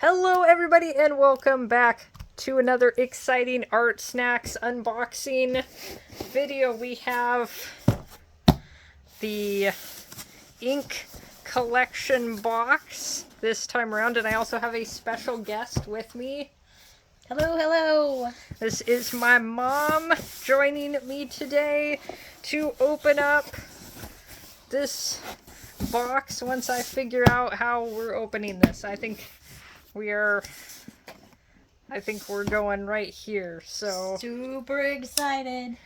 Hello everybody and welcome back to another exciting Art Snacks unboxing video. We have the ink collection box this time around, and I also have a special guest with me. Hello, hello. This is my mom joining me today to open up this box once I figure out how we're opening this. I think we're going right here, so Super excited.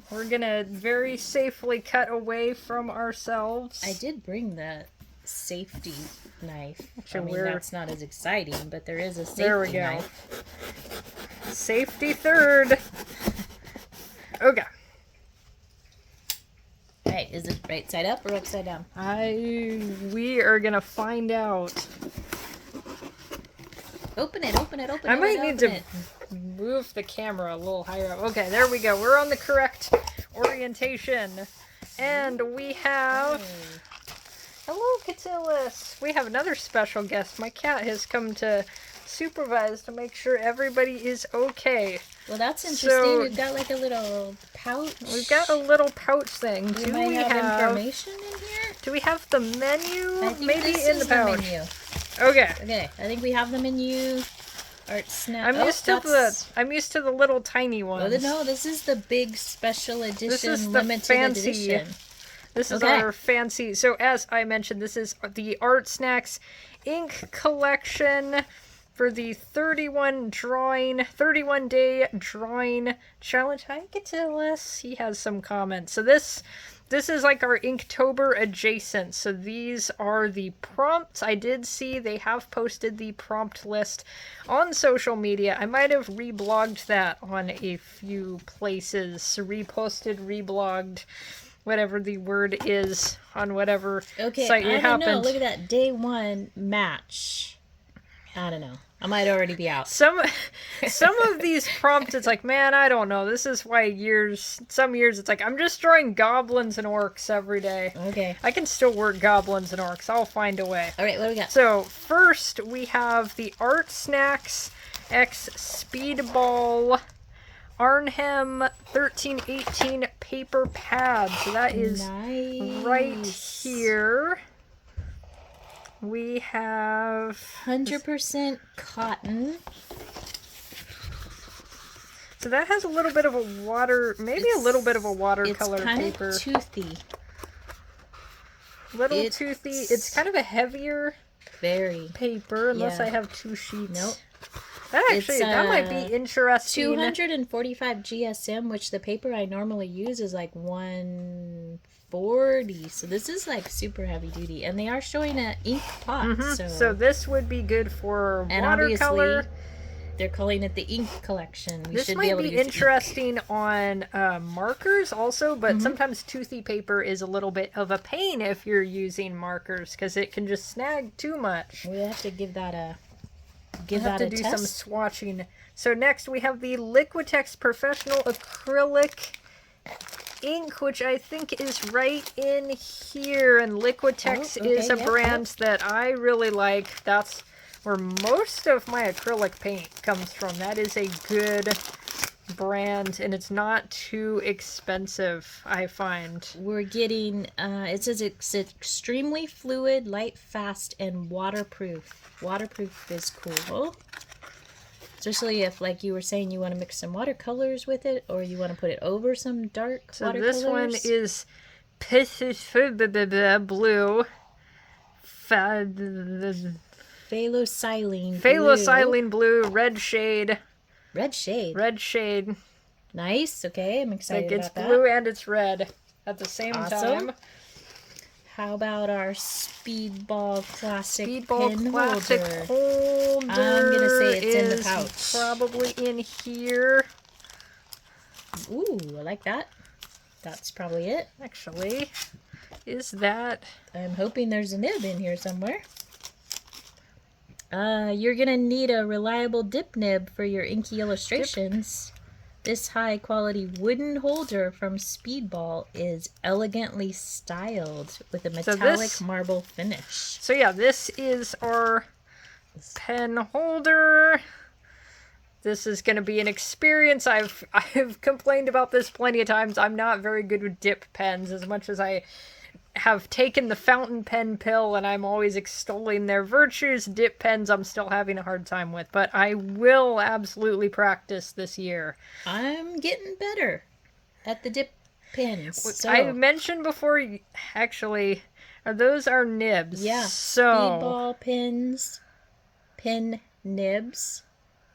we're gonna very safely cut away from ourselves. I did bring the safety knife. Actually, that's not as exciting, but there is a safety There we go. knife. Safety third. Okay. Alright, is it right side up or upside down? We are gonna find out. Open it, open it, open it. I might need to it. move the camera a little higher up. Okay, there we go. We're on the correct orientation. And we have... Hello, Catullus. We have another special guest. My cat has come to supervise to make sure everybody is okay. Well, that's interesting. So, we've got like a little pouch. We've got a little pouch thing. Do we have information in here? Do we have the menu? I think Maybe this in the is pouch. menu. Okay. Okay, I think we have the menu. Art Snap. I'm used to the little tiny ones. Oh, no, this is the big special edition, This is the limited fancy. edition. This is Okay. our fancy. So as I mentioned, this is the Art Snacks ink collection for the 31-day drawing challenge. Hi, Catullus. He has some comments. So this is like our Inktober adjacent. So these are the prompts. I did see they have posted the prompt list on social media. I might have reblogged that on a few places. Reposted, reblogged, whatever the word is on whatever site it I don't happened. know. Look at that. Day 1 match. I don't know. I might already be out. Some of these prompts, it's like, man, I don't know. This is why some years it's like, I'm just drawing goblins and orcs every day. Okay. I can still work goblins and orcs. I'll find a way. All right, what do we got? So first we have the Art Snacks X Speedball Arnhem 1318 paper pad. So that is nice. right here. We have 100% cotton. So that has a little bit of a a little bit of a watercolor paper. It's kind of toothy. Toothy. It's kind of a heavier paper, unless I have two sheets. Nope. That might be interesting. 245 GSM, which the paper I normally use is like 140. So this is like super heavy duty, and they are showing an ink pot. So this would be good for and watercolor. Obviously, they're calling it the ink collection. This might be interesting on markers also, but sometimes toothy paper is a little bit of a pain if you're using markers because it can just snag too much. We have to give that a do some swatching. So next we have the Liquitex Professional Acrylic ink, which I think is right in here. And Liquitex is a brand that I really like. That's where most of my acrylic paint comes from. That is a good brand, and it's not too expensive, I find. We're getting, it says it's extremely fluid, light, fast, and waterproof. Waterproof is cool. Especially if, like you were saying, you want to mix some watercolors with it, or you want to put it over some dark watercolors. So this one is blue. Phthalocylene blue, red shade. Red shade. Nice. Okay, I'm excited about that. It's blue and it's red at the same time. How about our Speedball Classic pen Classic holder? I'm gonna say it's in the pouch. Probably in here. Ooh, I like that. That's probably it. Actually, is that? I'm hoping there's a nib in here somewhere. You're gonna need a reliable dip nib for your inky illustrations. This high quality wooden holder from Speedball is elegantly styled with a metallic marble finish. So yeah, this is our pen holder. This is going to be an experience. I've complained about this plenty of times. I'm not very good with dip pens as much as I have taken the fountain pen pill, and I'm always extolling their virtues. Dip pens I'm still having a hard time with, but I will absolutely practice this year. I'm getting better at the dip pens. So. I mentioned before, actually, those are nibs. Yeah, so speedball pins, pin nibs,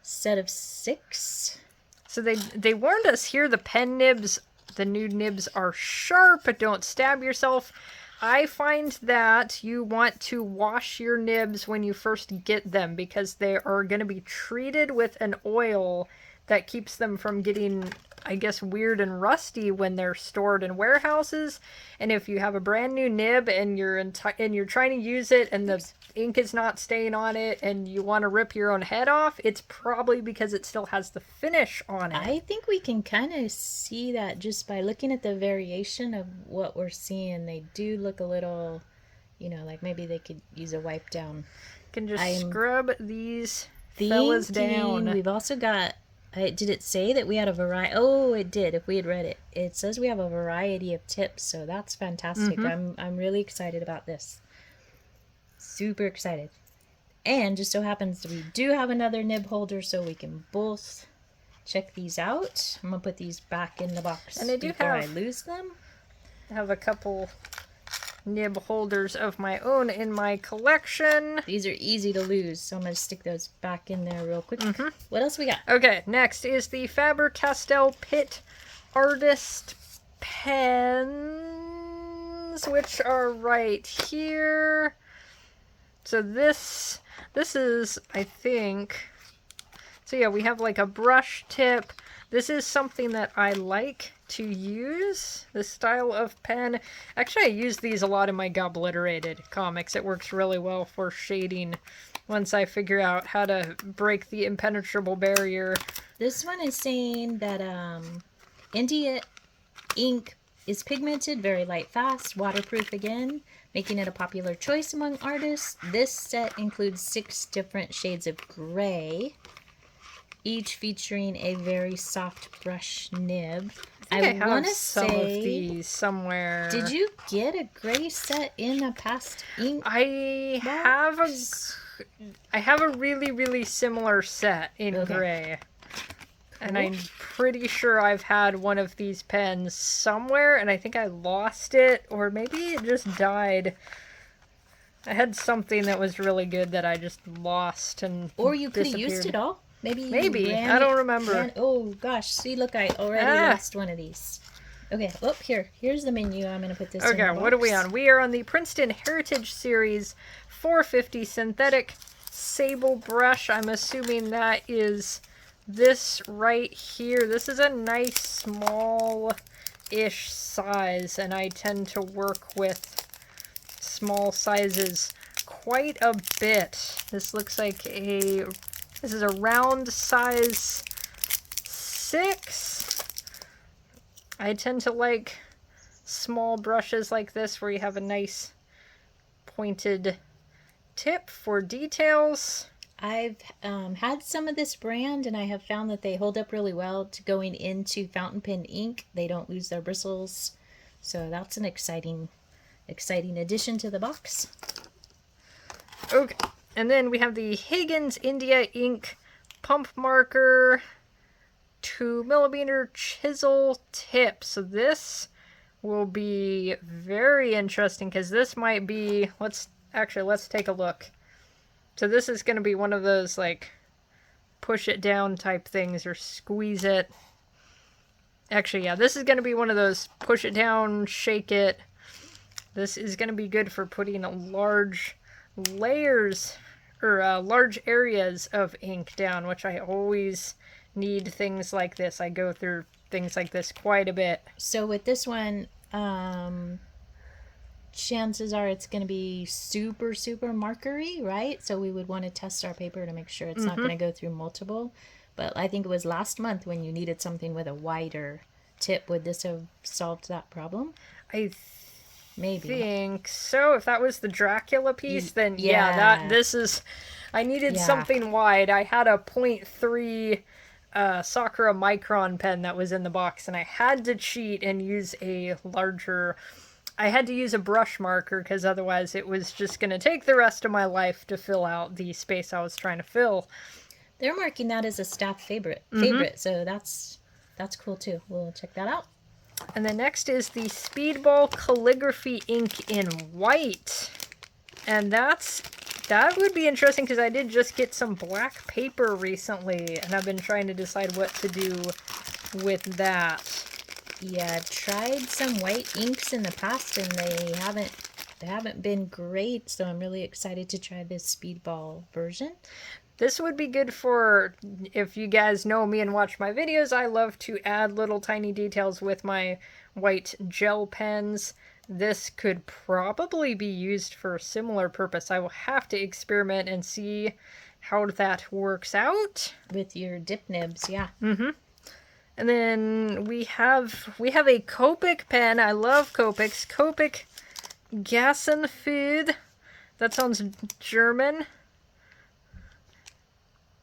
set of 6. So they warned us here, the pen nibs, the new nibs are sharp, but don't stab yourself. I find that you want to wash your nibs when you first get them because they are going to be treated with an oil that keeps them from getting, I guess, weird and rusty when they're stored in warehouses. And if you have a brand new nib and you're trying to use it and the ink is not staying on it and you want to rip your own head off, it's probably because it still has the finish on it. I think we can kind of see that just by looking at the variation of what we're seeing. They do look a little, like maybe they could use a wipe down. Can just scrub these fellas down. We've also got, did it say that we had a variety? Oh, it did. If we had read it, it says we have a variety of tips, so that's fantastic. I'm really excited about this. Super excited. And just so happens that we do have another nib holder, so we can both check these out. I'm gonna put these back in the box and I lose them. I have a couple nib holders of my own in my collection. These are easy to lose, so I'm gonna stick those back in there real quick. What else we got? Okay, next is the Faber-Castell Pitt Artist pens, which are right here. So this is, I think, so yeah, we have like a brush tip. This is something that I like to use, this style of pen. Actually, I use these a lot in my Gobliterated comics. It works really well for shading once I figure out how to break the impenetrable barrier. This one is saying that India ink is pigmented, very light, fast, waterproof again, making it a popular choice among artists. This set includes 6 different shades of gray, each featuring a very soft brush nib. I want to say some of these somewhere. Did you get a gray set in a past ink? I have a really, really similar set in gray. And I'm pretty sure I've had one of these pens somewhere, and I think I lost it, or maybe it just died. I had something that was really good that I just lost and or you could have used it all. Maybe. I don't remember. Oh gosh, see, look, I already lost one of these. Okay, here's the menu. I'm going to put this in the box. What are we on? We are on the Princeton Heritage Series 450 Synthetic Sable Brush. I'm assuming that is this right here. This is a nice small-ish size, and I tend to work with small sizes quite a bit. This looks like this is a round size 6. I tend to like small brushes like this where you have a nice pointed tip for details. I've had some of this brand, and I have found that they hold up really well to going into fountain pen ink. They don't lose their bristles, so that's an exciting addition to the box. Okay, and then we have the Higgins India ink pump marker 2mm chisel tip. So this will be very interesting because this might be, let's take a look. So this is going to be one of those like push it down type things or squeeze it. Actually, yeah, this is going to be one of those push it down, shake it. This is going to be good for putting large layers or large areas of ink down, which I always need things like this. I go through things like this quite a bit. So with this one, chances are it's going to be super, super markery, right? So we would want to test our paper to make sure it's not going to go through multiple. But I think it was last month when you needed something with a wider tip. Would this have solved that problem? Maybe. Think so. If that was the Dracula piece, then this is I needed Yeah. something wide. I had a 0.3 Sakura Micron pen that was in the box, and I had to cheat and use a larger... I had to use a brush marker because otherwise it was just going to take the rest of my life to fill out the space I was trying to fill. They're marking that as a staff favorite, so that's cool too. We'll check that out. And the next is the Speedball Calligraphy ink in white. And that would be interesting because I did just get some black paper recently, and I've been trying to decide what to do with that. Yeah, I've tried some white inks in the past, and they haven't been great. So I'm really excited to try this Speedball version. This would be good for, if you guys know me and watch my videos, I love to add little tiny details with my white gel pens. This could probably be used for a similar purpose. I will have to experiment and see how that works out. With your dip nibs, yeah. Mm-hmm. And then we have a Copic pen. I love Copics. Copic Gassenfood. That sounds German.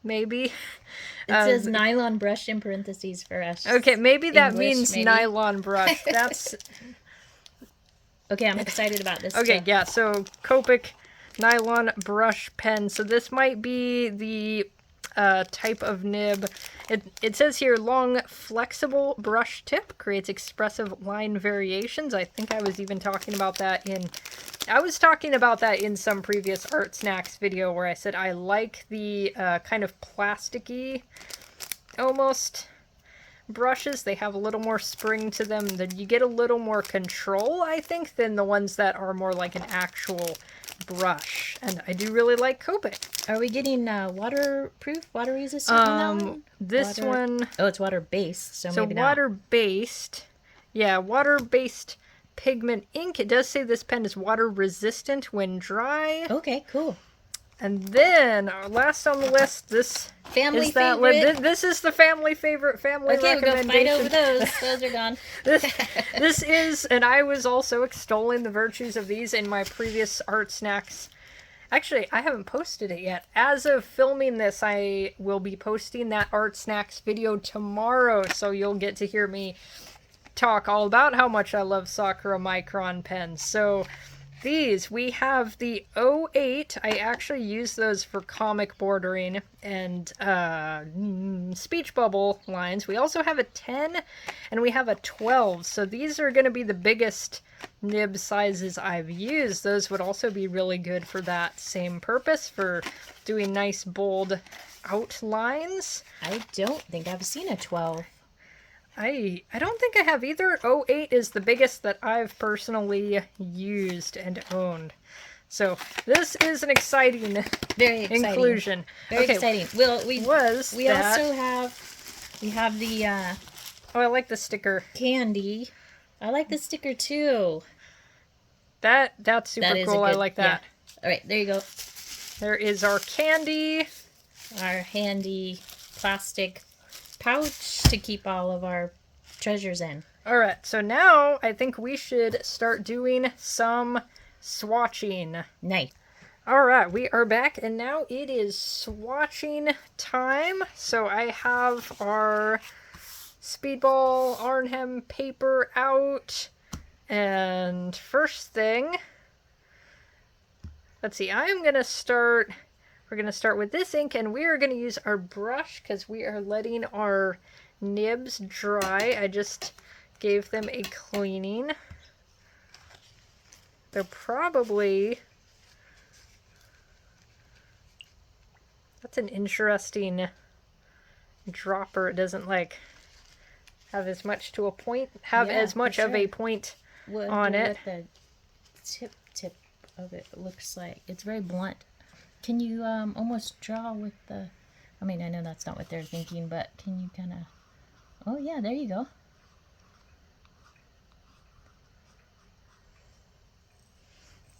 Maybe. It says nylon brush in parentheses for us. Okay, maybe that English, means maybe. nylon brush. That's... Okay, I'm excited about this. Okay, too. yeah, so Copic nylon brush pen. So this might be the type of nib. It says here, long, flexible brush tip creates expressive line variations. I think I was even talking about that in... I was talking about that in some previous Art Snacks video where I said I like the kind of plasticky, almost, brushes. They have a little more spring to them. You get a little more control, I think, than the ones that are more like an actual brush. And I do really like Copic. Are we getting waterproof, water resistant on that one? This one... Oh, it's water-based, so maybe not. water-based. Yeah, water-based pigment ink. It does say this pen is water resistant when dry. Okay, cool. And then last on the list, this family is that favorite. This is the family favorite, family recommendation. Okay, we'll go fight over those. Those are gone. This is, and I was also extolling the virtues of these in my previous Art Snacks. Actually, I haven't posted it yet. As of filming this, I will be posting that Art Snacks video tomorrow, so you'll get to hear me talk all about how much I love Sakura Micron pens. So these, we have the 08. I actually use those for comic bordering and speech bubble lines. We also have a 10 and we have a 12. So these are going to be the biggest nib sizes I've used. Those would also be really good for that same purpose, for doing nice bold outlines. I don't think I've seen a 12. I don't think I have either. 08 is the biggest that I've personally used and owned. So this is an exciting, very exciting inclusion. Very exciting. Well, we also have the oh, I like the sticker. Candy. I like the sticker too. That's super cool. I like that. Yeah. All right, there you go. There is our candy. Our handy plastic pouch to keep all of our treasures in. All right, so now I think we should start doing some swatching. Nice. All right, we are back, and now it is swatching time. So I have our Speedball Arnhem paper out, and first thing, let's see, we're going to start with this ink, and we are going to use our brush because we are letting our nibs dry. I just gave them a cleaning. They're probably... That's an interesting dropper. It doesn't have as much to a point, as much of a point on it. What the tip of it looks like. It's very blunt. Can you almost draw with the... I mean, I know that's not what they're thinking, but can you kind of... Oh, yeah, there you go.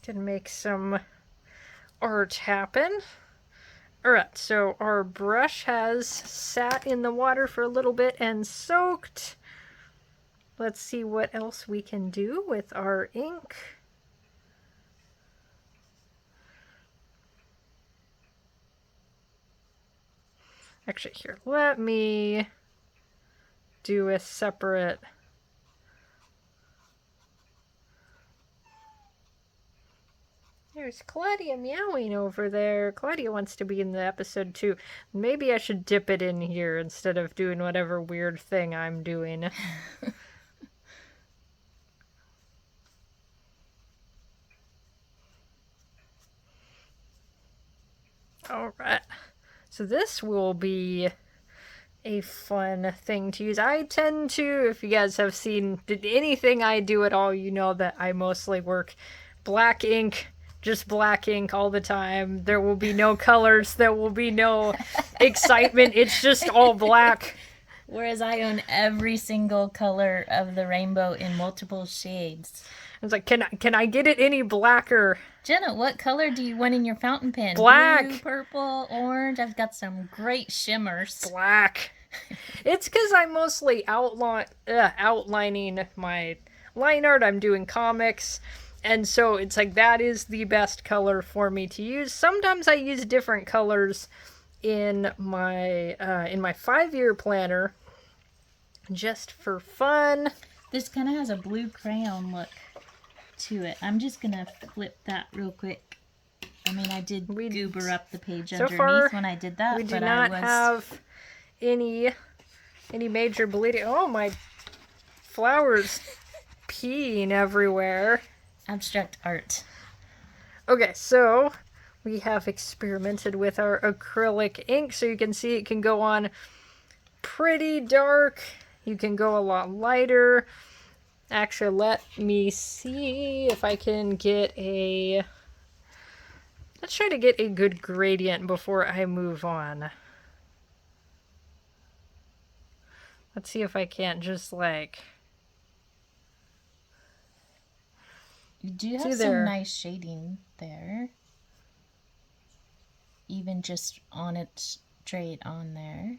Can make some art happen. Alright, so our brush has sat in the water for a little bit and soaked. Let's see what else we can do with our ink. Actually, here, let me do a separate... There's Claudia meowing over there. Claudia wants to be in the episode too. Maybe I should dip it in here instead of doing whatever weird thing I'm doing. Alright. So this will be a fun thing to use. I tend to, if you guys have seen anything I do at all, you know that I mostly work black ink. Just black ink all the time. There will be no colors. There will be no excitement. It's just all black. Whereas I own every single color of the rainbow in multiple shades. It's like, can I get it any blacker? Jenna, what color do you want in your fountain pen? Black. Blue, purple, orange. I've got some great shimmers. Black. It's because I'm mostly outlining my line art. I'm doing comics. And so it's like that is the best color for me to use. Sometimes I use different colors in my 5-year planner just for fun. This kind of has a blue crayon look to it. I'm just going to flip that real quick. I mean, I did goober up the page underneath when I did that. We do not have any major bleeding. Oh, my flowers peeing everywhere. Abstract art. Okay, so we have experimented with our acrylic ink, so you can see it can go on pretty dark. You can go a lot lighter. Actually, let me see if I can get a... Let's try to get a good gradient before I move on. Let's see if I can't just like... You do have some nice shading there. Even just on it straight on there.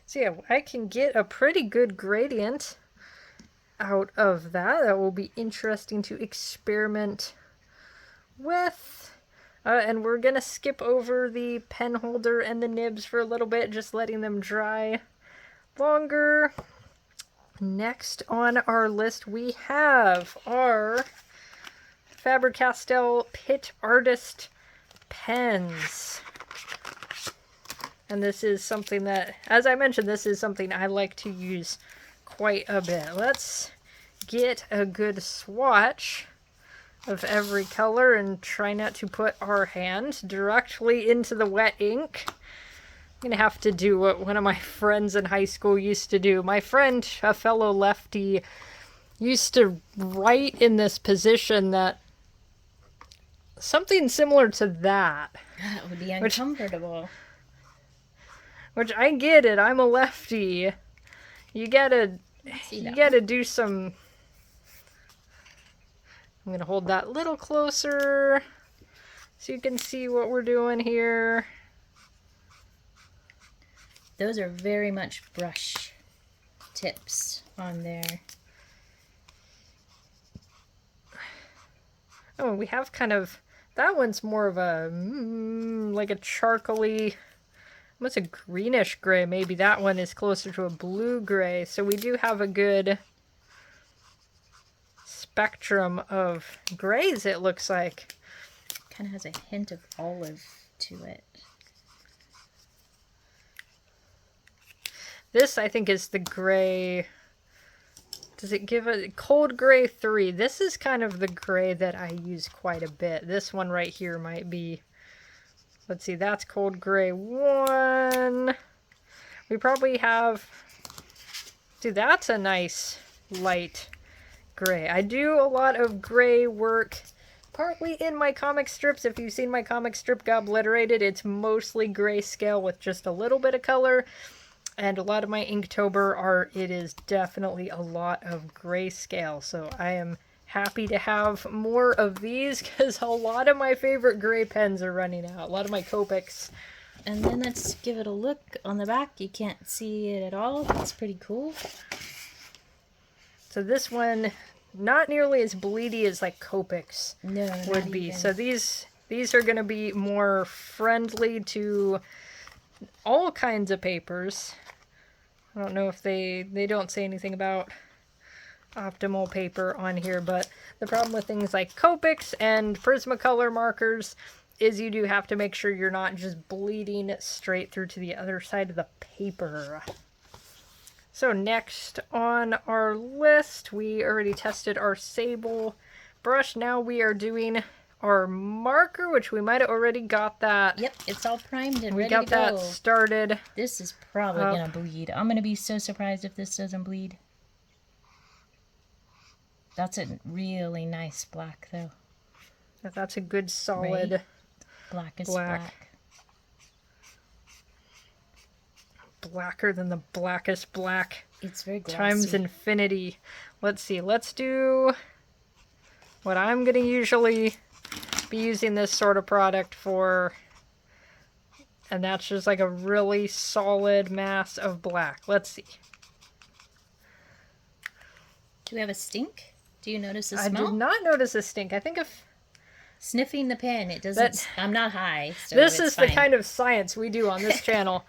So yeah, I can get a pretty good gradient out of that. That will be interesting to experiment with. And we're going to skip over the pen holder and the nibs for a little bit, just letting them dry longer. Next on our list, we have our Faber-Castell Pitt Artist pens. And this is something that, as I mentioned, this is something I like to use quite a bit. Let's get a good swatch of every color and try not to put our hand directly into the wet ink. I'm going to have to do what one of my friends in high school used to do. My friend, a fellow lefty, used to write in this position that something similar to that. That would be uncomfortable. Which I get it. I'm a lefty. You gotta do some... I'm going to hold that a little closer so you can see what we're doing here. Those are very much brush tips on there. Oh, we have kind of... That one's more of a... like a charcoaly... What's a greenish gray? Maybe that one is closer to a blue gray. So we do have a good spectrum of grays, it looks like. Kind of has a hint of olive to it. This, I think, is the gray... Does it give a cold gray 3? This is kind of the gray that I use quite a bit. This one right here might be... Let's see, that's cold gray 1. We probably have... Dude, that's a nice light gray. I do a lot of gray work, partly in my comic strips. If you've seen my comic strip Got Obliterated, it's mostly grayscale with just a little bit of color. And a lot of my Inktober art, it is definitely a lot of grayscale. So I am happy to have more of these because a lot of my favorite gray pens are running out. A lot of my Copics. And then let's give it a look on the back. You can't see it at all. That's pretty cool. So this one, not nearly as bleedy as like Copics would be. Even. So these These are going to be more friendly to all kinds of papers. I don't know if they don't say anything about optimal paper on here, but the problem with things like Copics and Prismacolor markers is you do have to make sure you're not just bleeding straight through to the other side of the paper. So next on our list, we already tested our sable brush. Now we are doing our marker, which we might have already got that. Yep, it's all primed and ready to go. We got that started. This is probably going to bleed. I'm going to be so surprised if this doesn't bleed. That's a really nice black, though. That's a good solid right? Black is black. Blacker than the blackest black. It's very glossy. Times infinity. Let's see. Let's do what I'm going to usually be using this sort of product for. And that's just like a really solid mass of black. Let's see. Do we have a stink? Do you notice a smell? I did not notice a stink. I think if sniffing the pen, it doesn't. I'm not high. So this is fine. the kind of science we do on this channel.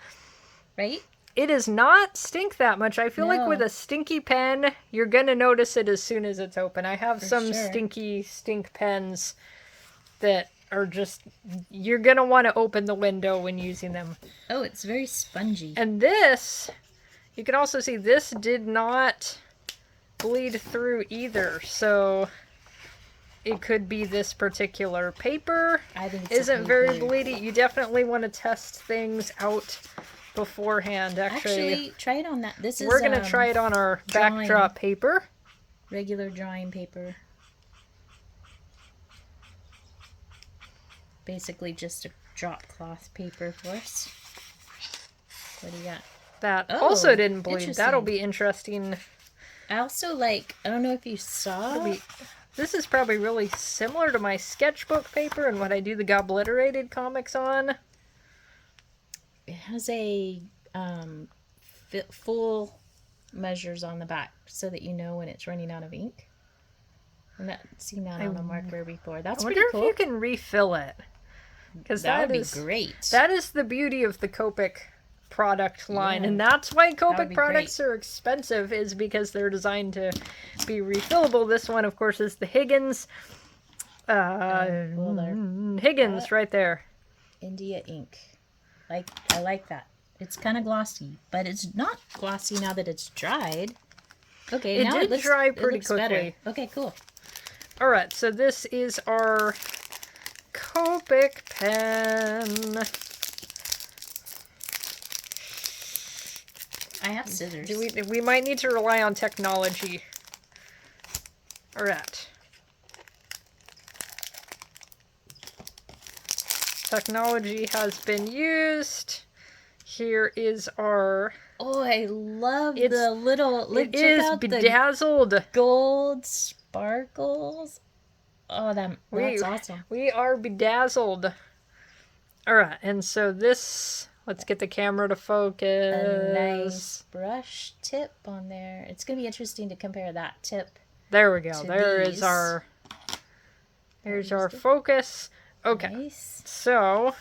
Right? It does not stink that much. I feel like with a stinky pen, you're going to notice it as soon as it's open. I have some stinky stink pens that are just, you're going to want to open the window when using them. Oh, it's very spongy. And this, you can also see this did not bleed through either. So it could be this particular paper. I think isn't very bleedy. You definitely want to test things out beforehand. Actually, try it on that. We're going to try it on our backdrop paper. Regular drawing paper. Basically just a drop cloth paper for us. What do you got? That also didn't bleed. That'll be interesting. I also like, I don't know if you saw. This is probably really similar to my sketchbook paper and what I do the Gobliterated comics on. It has a full measures on the back so that you know when it's running out of ink. I've not seen that on a marker before. That's pretty cool. I wonder if you can refill it. Because that would be great. That is the beauty of the Copic product line. And that's why Copic products are expensive, is because they're designed to be refillable. This one, of course, is the Higgins. Higgins, right there. India ink. I like that. It's kind of glossy, but it's not glossy now that it's dried. Okay, now it looks, dry pretty quickly. Better. Okay, cool. All right, so this is our Copic pen. I have scissors. We might need to rely on technology. All right. Technology has been used. Here is our... Oh, I love the little... It is bedazzled. Gold sparkles. Oh, that's awesome. We are bedazzled. All right, and so this... Let's get the camera to focus. A nice brush tip on there. It's going to be interesting to compare that tip. There we go. There's our focus. Okay. Nice. So,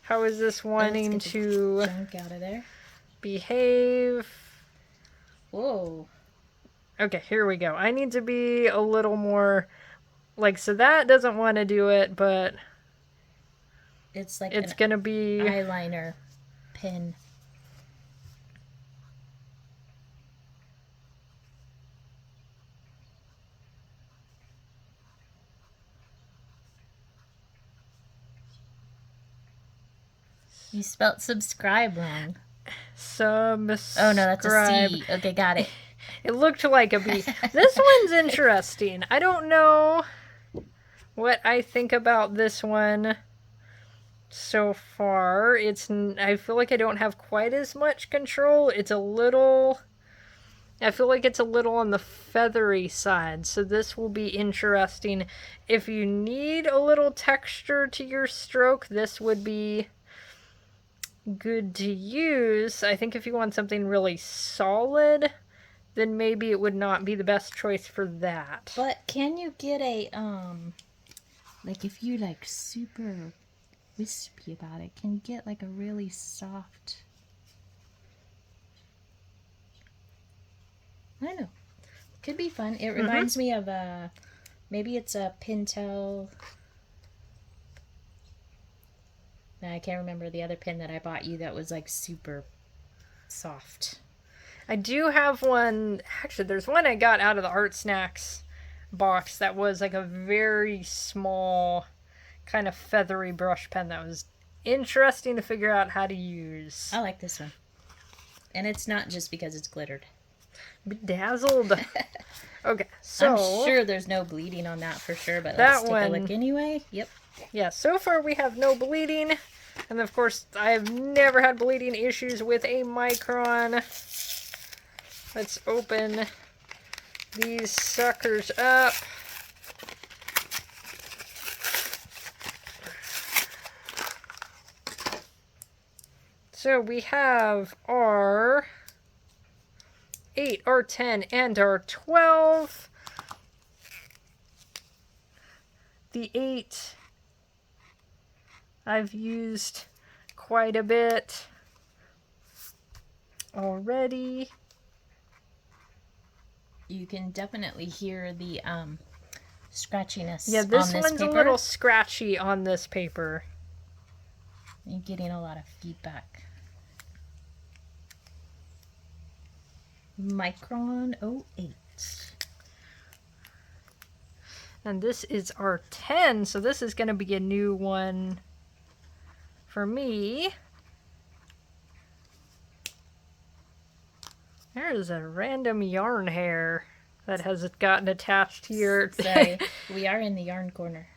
how is this wanting to junk out of there? Behave? Whoa. Okay, here we go. I need to be a little more so that doesn't want to do it, but it's like it's going to be eyeliner pen. You spelt subscribe wrong. Subscribe. Oh, no, that's a C. Okay, got it. It looked like a B. This one's interesting. I don't know what I think about this one so far. I feel like I don't have quite as much control. I feel like it's a little on the feathery side, so this will be interesting. If you need a little texture to your stroke, this would be good to use. I think if you want something really solid, then maybe it would not be the best choice for that. But can you get a like if you like super wispy about it, can get like a really soft. I don't know. Could be fun. It reminds me of maybe it's a Pintel. I can't remember the other pen that I bought you that was like super soft. I do have one. Actually, there's one I got out of the Art Snacks box that was like a very small, kind of feathery brush pen that was interesting to figure out how to use. I like this one. And it's not just because it's glittered. Bedazzled. Okay, so I'm sure there's no bleeding on that for sure, but let's take a look anyway. Yep. Yeah, so far we have no bleeding. And of course, I've never had bleeding issues with a Micron. Let's open these suckers up. So we have our 8, our 10, and our 12. The 8 I've used quite a bit already. You can definitely hear the scratchiness. Yeah, this on one's paper. a little scratchy on this paper. You're getting a lot of feedback. Micron 08. And this is our 10, so this is going to be a new one for me. There's a random yarn hair that has gotten attached here. Sorry, we are in the yarn corner.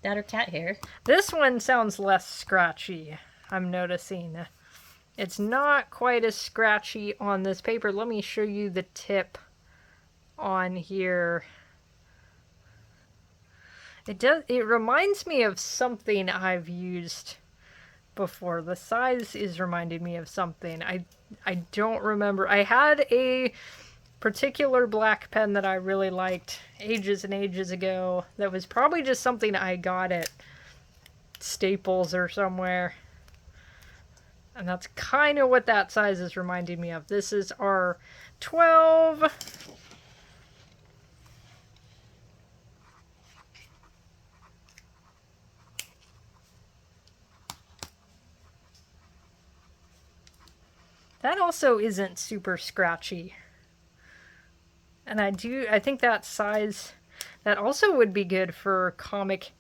That or cat hair. This one sounds less scratchy, I'm noticing. It's not quite as scratchy on this paper. Let me show you the tip on here. It reminds me of something I've used before. The size is reminding me of something. I don't remember. I had a particular black pen that I really liked ages and ages ago that was probably just something I got at Staples or somewhere. And that's kind of what that size is reminding me of. This is our 12. That also isn't super scratchy. And I think that size, that also would be good for comic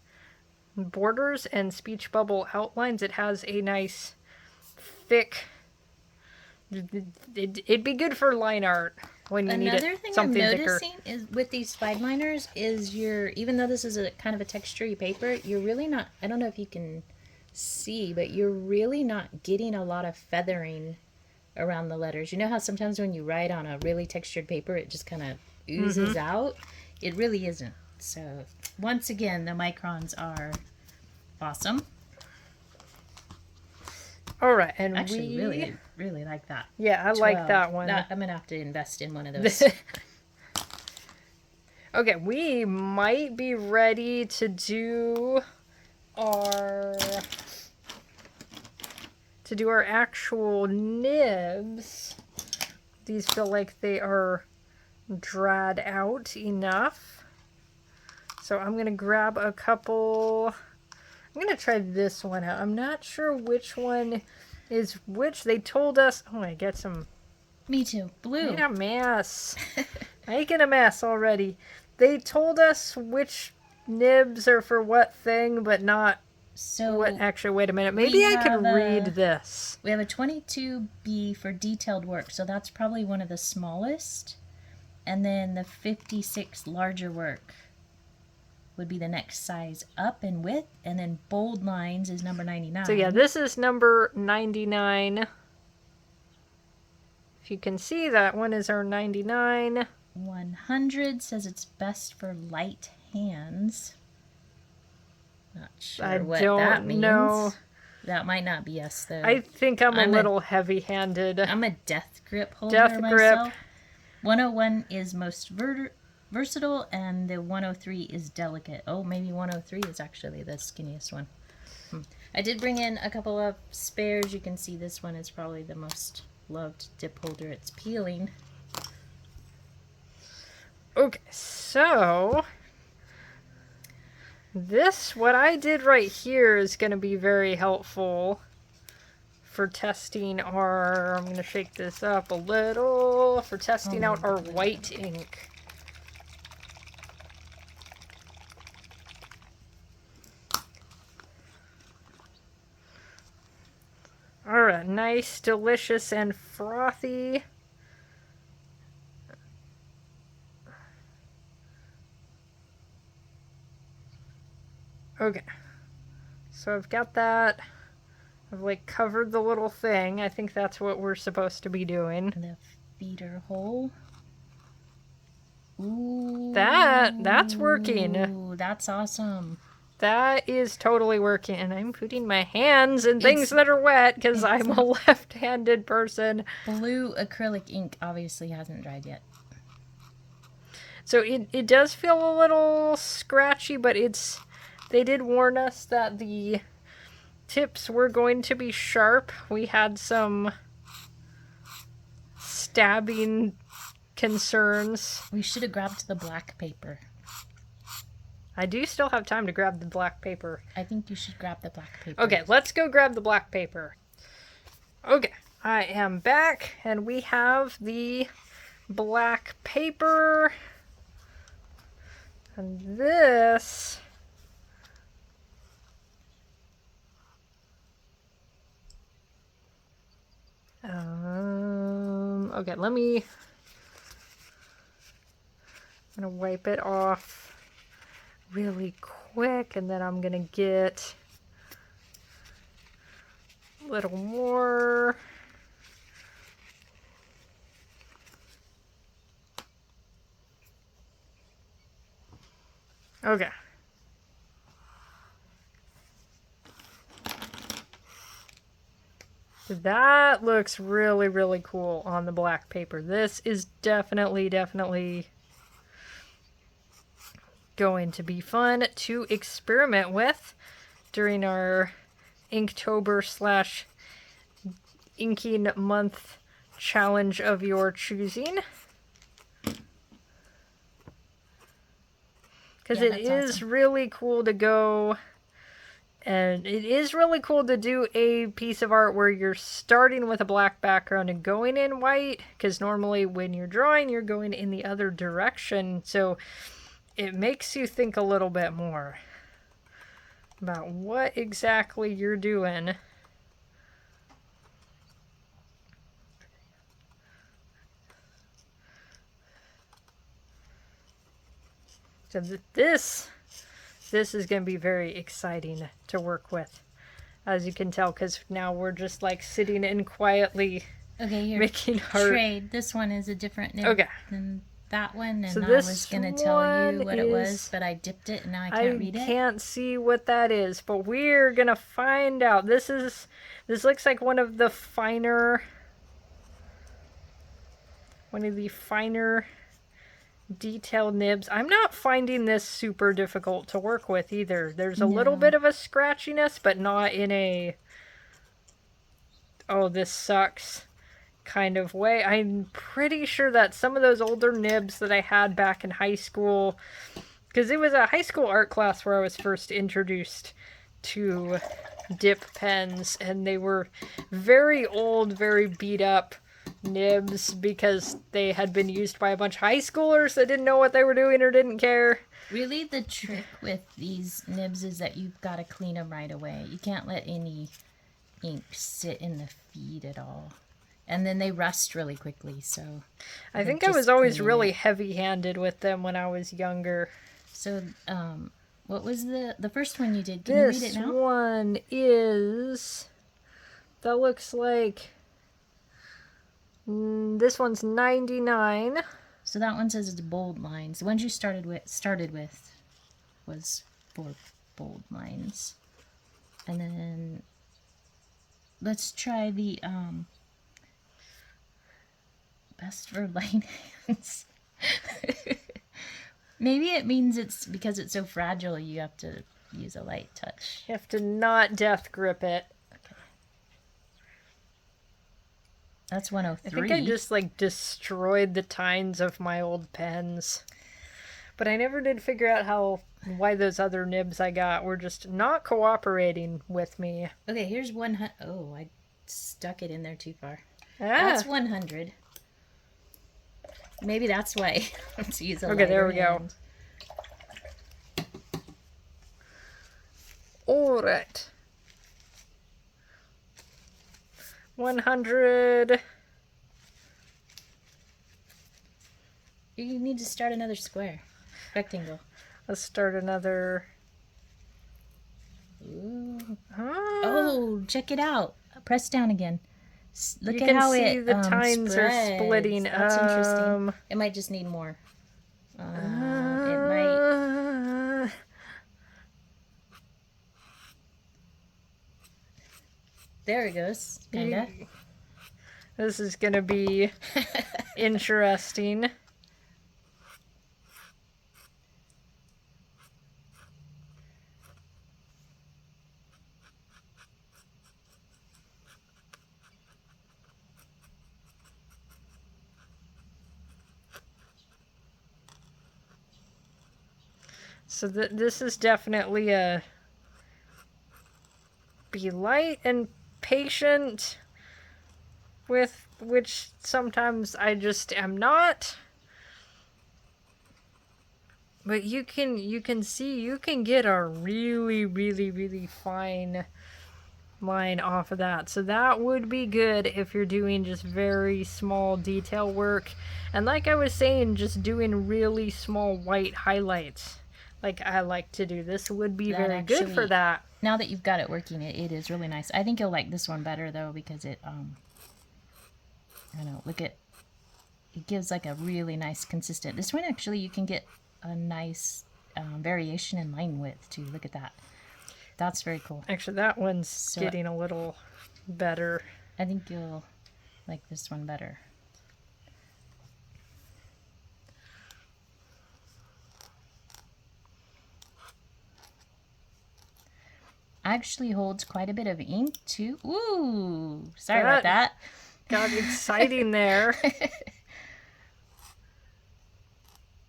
borders and speech bubble outlines. It has a nice thick, it'd be good for line art when you need it, something thicker. Another thing I'm noticing is with these fine liners is even though this is a kind of a textury paper, you're really not, I don't know if you can see, but you're really not getting a lot of feathering around the letters. You know how sometimes when you write on a really textured paper, it just kind of oozes out? It really isn't. So once again, the microns are awesome. All right, and actually really like that. Yeah, I like that one. I'm gonna have to invest in one of those. Okay, we might be ready to do our actual nibs. These feel like they are dried out enough. So I'm gonna grab a couple. I'm going to try this one out. I'm not sure which one is which. They told us... Oh, I get some... Me too. Blue. Made a mess. Making a mess already. They told us which nibs are for what thing, but not what... Actually, wait a minute. Maybe I could read this. We have a 22B for detailed work, so that's probably one of the smallest. And then the 56 larger work would be the next size up in width, and then bold lines is number 99. So yeah, this is number 99. If you can see, that one is our 99. 100 says it's best for light hands. Not sure what that means. Know. That might not be us though. I think I'm a little heavy-handed. I'm a death grip holder myself. 101 is most versatile, and the 103 is delicate. Oh, maybe 103 is actually the skinniest one. I did bring in a couple of spares. You can see this one is probably the most loved dip holder. It's peeling. Okay, so what I did right here is going to be very helpful for testing our, I'm going to shake this up a little, for testing out our white ink. Alright, nice, delicious, and frothy. Okay, so I've got that. I've like covered the little thing. I think that's what we're supposed to be doing. The feeder hole. Ooh. That's working. Ooh, that's awesome. That is totally working. And I'm putting my hands in things that are wet because I'm a left-handed person. Blue acrylic ink obviously hasn't dried yet. So it does feel a little scratchy, but they did warn us that the tips were going to be sharp. We had some stabbing concerns. We should have grabbed the black paper. I do still have time to grab the black paper. I think you should grab the black paper. Okay, let's go grab the black paper. Okay, I am back, and we have the black paper. And this... okay, I'm gonna wipe it off really quick, and then I'm gonna get a little more. Okay. That looks really, really cool on the black paper. This is definitely going to be fun to experiment with during our Inktober / inking month challenge of your choosing. Because it is awesome. Really cool to go, and it is really cool to do a piece of art where you're starting with a black background and going in white, because normally when you're drawing, you're going in the other direction. So it makes you think a little bit more about what exactly you're doing. So this is going to be very exciting to work with, as you can tell, because now we're just like sitting in quietly making art. Trade. This one is a different nib than that one, and so I was going to tell you what it was, but I dipped it and now I can't read it. I can't see what that is, but we're going to find out. This looks like one of the finer detailed nibs. I'm not finding this super difficult to work with either. There's a little bit of a scratchiness, but not in a oh, this sucks kind of way. I'm pretty sure that some of those older nibs that I had back in high school, because it was a high school art class where I was first introduced to dip pens, and they were very old, very beat up nibs because they had been used by a bunch of high schoolers that didn't know what they were doing or didn't care. Really, the trick with these nibs is that you've got to clean them right away. You can't let any ink sit in the feed at all. And then they rust really quickly, so... I think I was always really heavy-handed with them when I was younger. So, what was the first one you did? Can you read it now? This one is... That looks like... this one's 99. So that one says it's bold lines. The ones you started with was 4 bold lines. And then let's try the best for light hands. Maybe it means it's because it's so fragile you have to use a light touch. You have to not death grip it. Okay. That's 103. I think I just like destroyed the tines of my old pens. But I never did figure out why those other nibs I got were just not cooperating with me. Okay, here's 100. Oh, I stuck it in there too far. Ah. That's 100. Maybe that's why. Let's use a Okay, there we hand. go. All right. 100. You need to start another square. Rectangle. Let's start another. Ooh. Huh? Oh, check it out. Press down again. Look you at can how see it the tines are spreads. splitting. That's interesting. It might just need more. It might. There it goes. Kinda. This is gonna be interesting. So this is definitely a be light and patient with, which sometimes I just am not. But you can see you can get a really, really, really fine line off of that. So that would be good if you're doing just very small detail work. And like I was saying, just doing really small white highlights like I like to do. This would be very good for that. Now that you've got it working, it is really nice. I think you'll like this one better though, because it I don't know, look at it gives like a really nice consistent. This one actually you can get a nice variation in line width too. Look at that. That's very cool. Actually, that one's getting a little better. I think you'll like this one better. Actually holds quite a bit of ink too. Ooh, sorry about that. Got exciting there.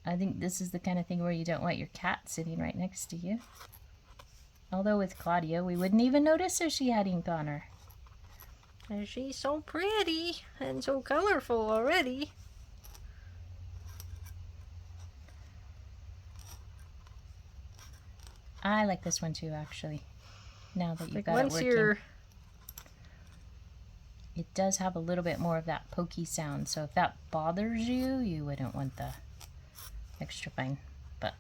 I think this is the kind of thing where you don't want your cat sitting right next to you. Although with Claudia, we wouldn't even notice if she had ink on her. And she's so pretty and so colorful already. I like this one too, actually. Now that you've got it working. It does have a little bit more of that pokey sound, so if that bothers you, you wouldn't want the extra fine. But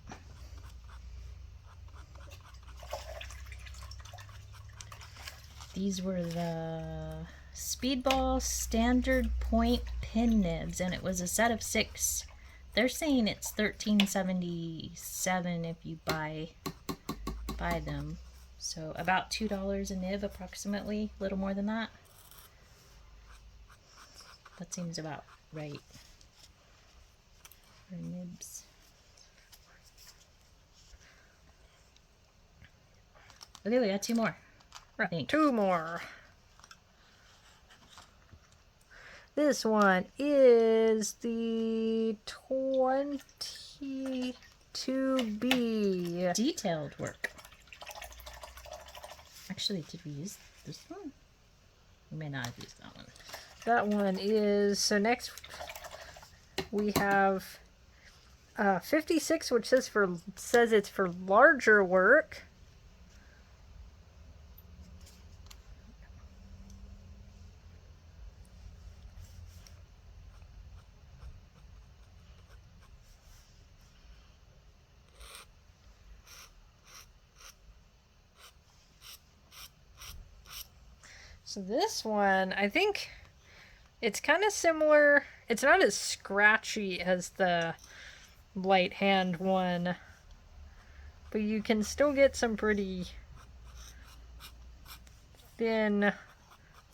these were the Speedball Standard Point Pen Nibs, and it was a set of 6. They're saying it's $13.77 if you buy them. So about $2 a nib approximately, a little more than that. That seems about right for nibs. Okay, we got 2 more. I think. 2 more. This one is the 22B. Detailed work. Actually, did we use this one? We may not have used that one. That one is, so next we have 56, which says it's for larger work. So this one, I think it's kind of similar. It's not as scratchy as the light hand one, but you can still get some pretty thin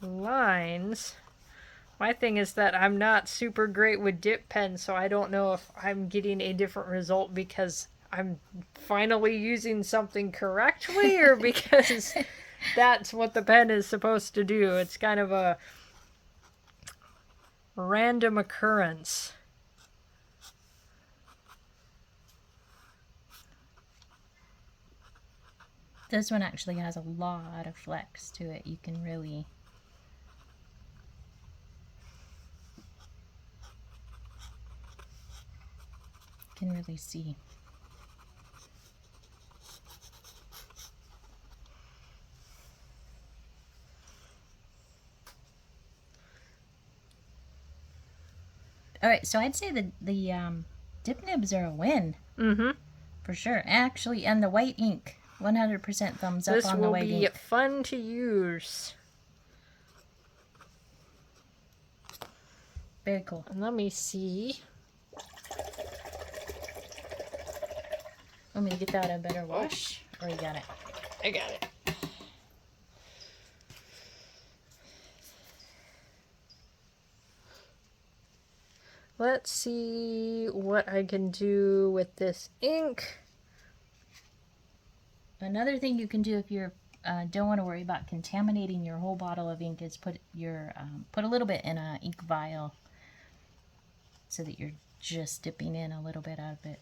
lines My thing is that I'm not super great with dip pens, so I don't know if I'm getting a different result because I'm finally using something correctly or because that's what the pen is supposed to do. It's kind of a random occurrence. This one actually has a lot of flex to it. You can really see. All right, so I'd say the dip nibs are a win. Mm-hmm. For sure. Actually, and the white ink, 100% thumbs up on the white ink. This will be fun to use. Very cool. And let me see. Want me to get that a better wash? Or you got it? I got it. Let's see what I can do with this ink. Another thing you can do if you're don't want to worry about contaminating your whole bottle of ink is put a little bit in an ink vial so that you're just dipping in a little bit out of it.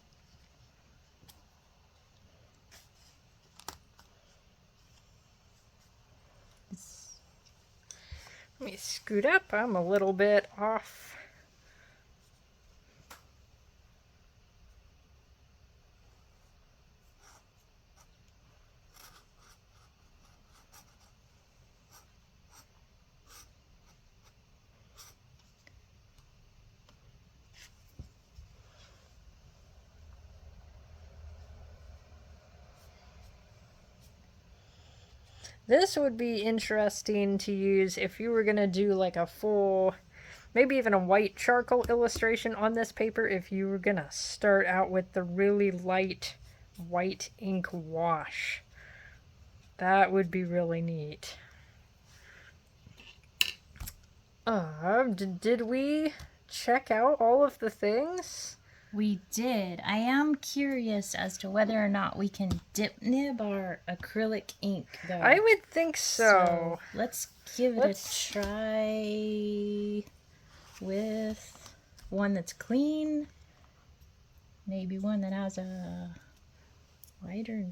Let me scoot up. I'm a little bit off. This would be interesting to use if you were going to do like a full, maybe even a white charcoal illustration on this paper, if you were going to start out with the really light white ink wash. That would be really neat. Did we check out all of the things? We did. I am curious as to whether or not we can dip nib our acrylic ink, though. I would think so. Let's give it a try with one that's clean. Maybe one that has a lighter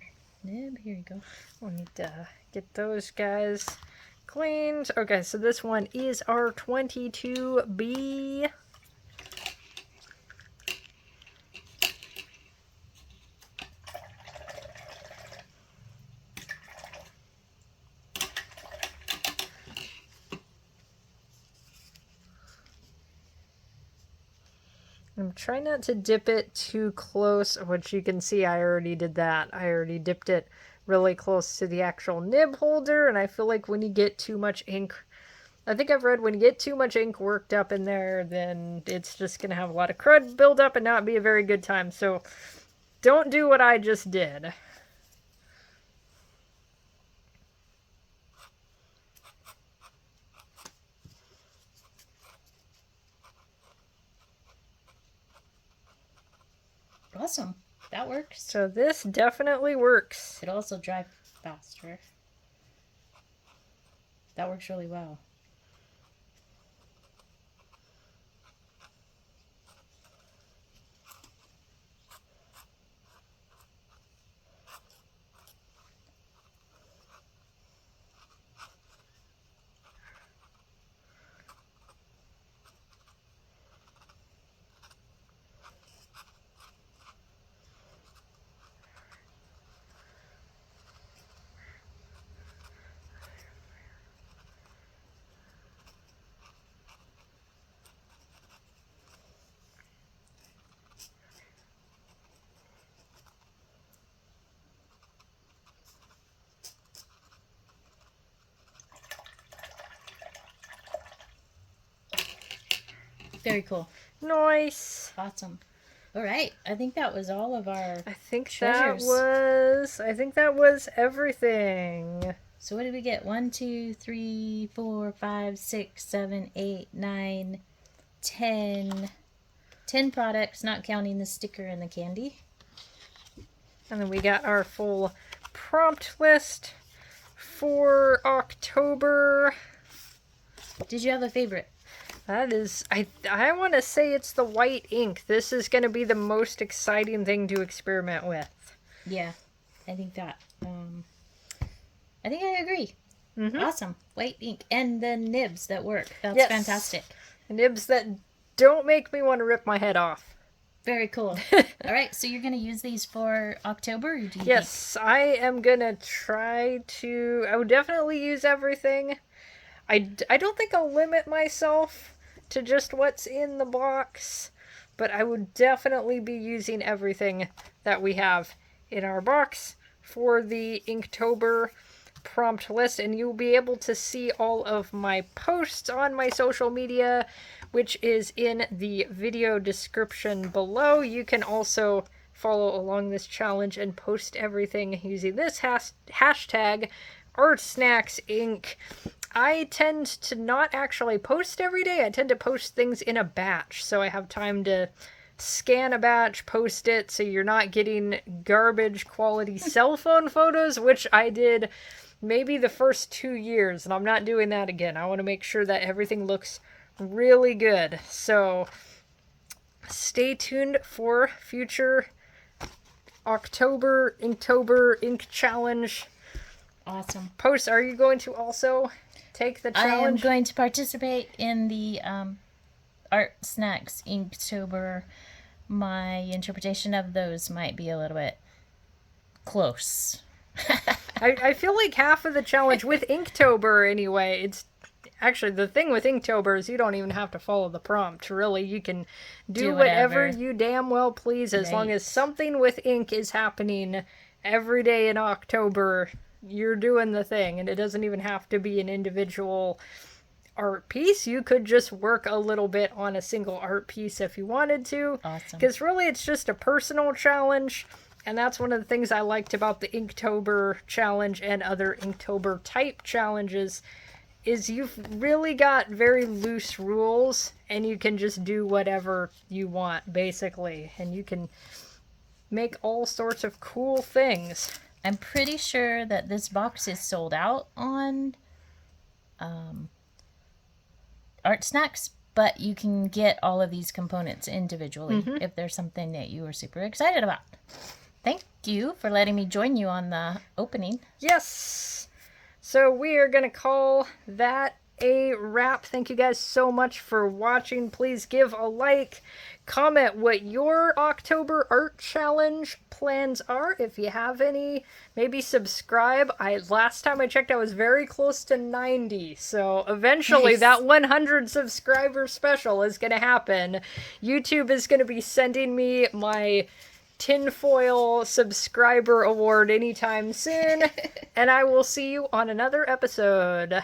nib. Here you go. We need to get those guys cleaned. Okay, so this one is our 22B. I'm trying not to dip it too close, which you can see I already did that. I already dipped it really close to the actual nib holder, and I feel like when you get too much ink, I think I've read when you get too much ink worked up in there, then it's just going to have a lot of crud build up and not be a very good time. So don't do what I just did. Awesome. That works. So this definitely works. It also dries faster. That works really well. Very cool. Nice. Awesome. All right. I think that was all of our I think treasures. that was everything. So what did we get? 1, 2, 3, 4, 5, 6, 7, 8, 9, 10. 10 products, not counting the sticker and the candy. And then we got our full prompt list for October. Did you have a favorite? That is, I want to say it's the white ink. This is going to be the most exciting thing to experiment with. Yeah, I think that. I think I agree. Mm-hmm. Awesome. White ink. And the nibs that work. That's fantastic. Nibs that don't make me want to rip my head off. Very cool. All right, so you're going to use these for October? Or do you yes, think? I am going to try to... I would definitely use everything. I don't think I'll limit myself to just what's in the box, but I would definitely be using everything that we have in our box for the Inktober prompt list, and you'll be able to see all of my posts on my social media, which is in the video description below. You can also follow along this challenge and post everything using this hashtag ArtSnacksInc. I tend to not actually post every day. I tend to post things in a batch, so I have time to scan a batch, post it, so you're not getting garbage quality cell phone photos, which I did maybe the first 2 years, and I'm not doing that again. I want to make sure that everything looks really good. So stay tuned for future October Inktober Ink Challenge. Awesome. Posts. Are you going to also take the challenge? I am going to participate in the Art Snacks Inktober. My interpretation of those might be a little bit close. I feel like half of the challenge with Inktober anyway, it's actually the thing with Inktober is you don't even have to follow the prompt, really. You can do whatever you damn well please, as long as something with ink is happening every day in October. You're doing the thing, and it doesn't even have to be an individual art piece. You could just work a little bit on a single art piece if you wanted to. Awesome. Because really it's just a personal challenge, and that's one of the things I liked about the Inktober challenge and other Inktober type challenges, is you've really got very loose rules, and you can just do whatever you want, basically. And you can make all sorts of cool things. I'm pretty sure that this box is sold out on Art Snacks, but you can get all of these components individually if there's something that you are super excited about. Thank you for letting me join you on the opening. Yes! So we are going to call that a wrap. Thank you guys so much for watching. Please give a like, comment what your October art challenge plans are, if you have any. Maybe subscribe. Last time I checked, I was very close to 90, so eventually that 100 subscriber special is going to happen. YouTube is going to be sending me my tinfoil subscriber award anytime soon, and I will see you on another episode.